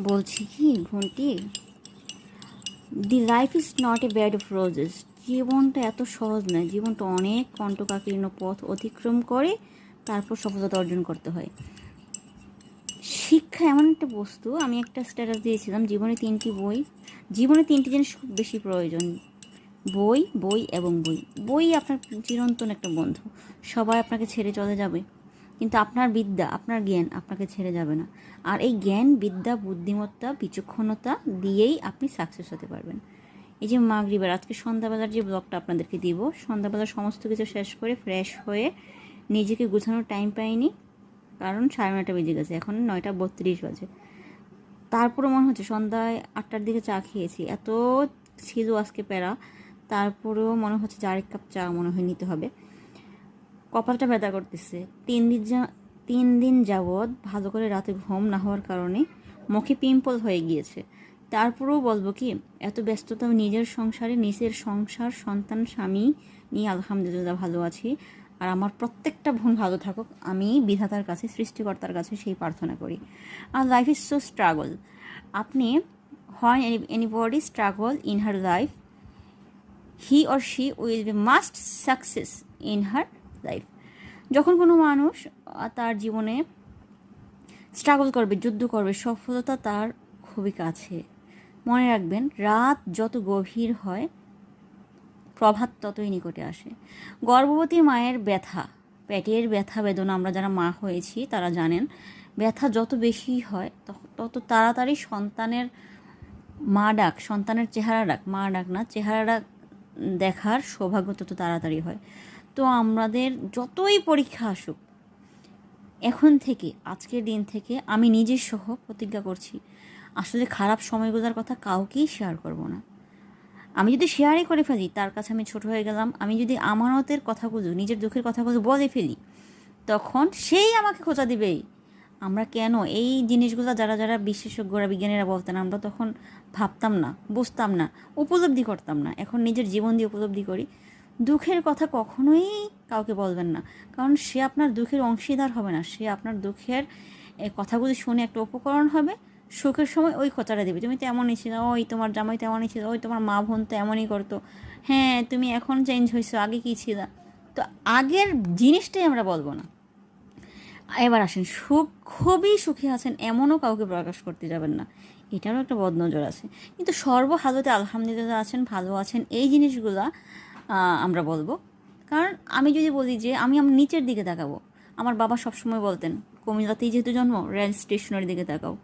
বলছি কি ঘন্টি, the life is not a bed of roses. জীবনটা এত সহজ নয়, জীবনটা অনেক কণ্টকাকীর্ণ পথ অতিক্রম করে তারপর সফলতা অর্জন করতে হয়। শিক্ষা এমন একটা বস্তু, আমি একটা স্ট্যাটাস দিয়েছিলাম, জীবনে তিনটি জিনিস খুব বেশি প্রয়োজন: বই, বই এবং বই। বই আপনার চিরন্তন একটা বন্ধু। সবাই আপনাকে ছেড়ে চলে যাবে, কিন্তু আপনার বিদ্যা, আপনার জ্ঞান আপনাকে ছেড়ে যাবে না। আর এই জ্ঞান, বিদ্যা, বুদ্ধিমত্তা, বিচক্ষণতা দিয়েই আপনি সাকসেস হতে পারবেন। এই যে মাগরিবের আজকে সন্ধ্যাবেলার যে ব্লগটা আপনাদেরকে দিব, সন্ধ্যাবেলার সমস্ত কিছু শেষ করে ফ্রেশ হয়ে নিজেকে গুছানোর টাইম পাইনি, কারণ 9:30 বেজে গেছে, এখন 9:32 বাজে। তারপরে মনে হচ্ছে সন্ধ্যায় 8টার দিকে চা খেয়েছি, এত ছিল আজকে প্যারা, তারপরেও মনে হচ্ছে যে আরেক কাপ চা মনে হয় নিতে হবে। কপালটা ব্যথা করতেছে। 3 দিন যাবৎ ভালো করে রাতে ঘুম না হওয়ার কারণে মুখে পিম্পল হয়ে গিয়েছে। তারপরেও বলবো কি, এত ব্যস্ততা, নিজের সংসারে, নিজের সংসার, সন্তান, স্বামী নিয়ে আলহামদুলিল্লাহ ভালো আছি। আর আমার প্রত্যেকটা বোন ভালো থাকুক, আমি বিধাতার কাছে, সৃষ্টিকর্তার কাছে সেই প্রার্থনা করি। আর লাইফ ইজ সো স্ট্রাগল। আপনি হয় anybody struggle in her life, he or she will be must success in her life. যখন কোনো মানুষ তার জীবনে স্ট্রাগল করবে, যুদ্ধ করবে, সফলতা তার খুবই কাছে। মনে রাখবেন, রাত যত গভীর হয় প্রভাত ততই নিকটে আসে। গর্ভবতী মায়ের ব্যথা, পেটের ব্যথা বেদনা, আমরা যারা মা হয়েছি তারা জানেন, ব্যথা যত বেশি হয় তত তাড়াতাড়ি সন্তানের সন্তানের চেহারা দেখার সৌভাগ্য তত তাড়াতাড়ি হয়। তো আমাদের যতই পরীক্ষা আসুক, এখন থেকে, আজকের দিন থেকে আমি নিজের সহ প্রতিজ্ঞা করছি, আসলে খারাপ সময়গুলোর কথা কাউকেই শেয়ার করব না। আমি যদি শেয়ারই করে ফেলি, তার কাছে আমি ছোট হয়ে গেলাম। আমি যদি আমানতের কথাগুলো, নিজের দুঃখের কথাগুলো বলে ফেলি, তখন সেই আমাকে খোঁচা দিবেই। আমরা কেন এই জিনিসগুলো, যারা যারা বিশেষজ্ঞরা, বিজ্ঞানীরা বলতেন, আমরা তখন ভাবতাম না, বুঝতাম না, উপলব্ধি করতাম না। এখন নিজের জীবন দিয়ে উপলব্ধি করি। দুঃখের কথা কখনোই কাউকে বলবেন না, কারণ সে আপনার দুঃখের অংশীদার হবে না, সে আপনার দুঃখের কথাগুলি শুনে একটা উপকরণ হবে। সুখের সময় ওই খোঁচাটা দেবে, তুমি তো এমনই ছিল, ওই তোমার জামাই তো এমনই ছিল, ওই তোমার মা বোন তো এমনই করতো, হ্যাঁ তুমি এখন চেঞ্জ হয়েছো, আগে কী ছিল। তো আগের জিনিসটাই আমরা বলবো না। এবার আসেন, খুবই সুখী আছেন এমনও কাউকে প্রকাশ করতে যাবেন না, এটারও একটা বদনজর আছে। কিন্তু সর্বহালতে আলহামদুলিল্লাহ আছেন, ভালো আছেন, এই জিনিসগুলা আমরা বলবো। কারণ আমি যদি বলি যে আমি আমার নিচের দিকে তাকাবো, আমার বাবা সবসময় বলতেন, কুমিল্লাতেই যেহেতু জন্ম, রেল স্টেশনের দিকে তাকাও।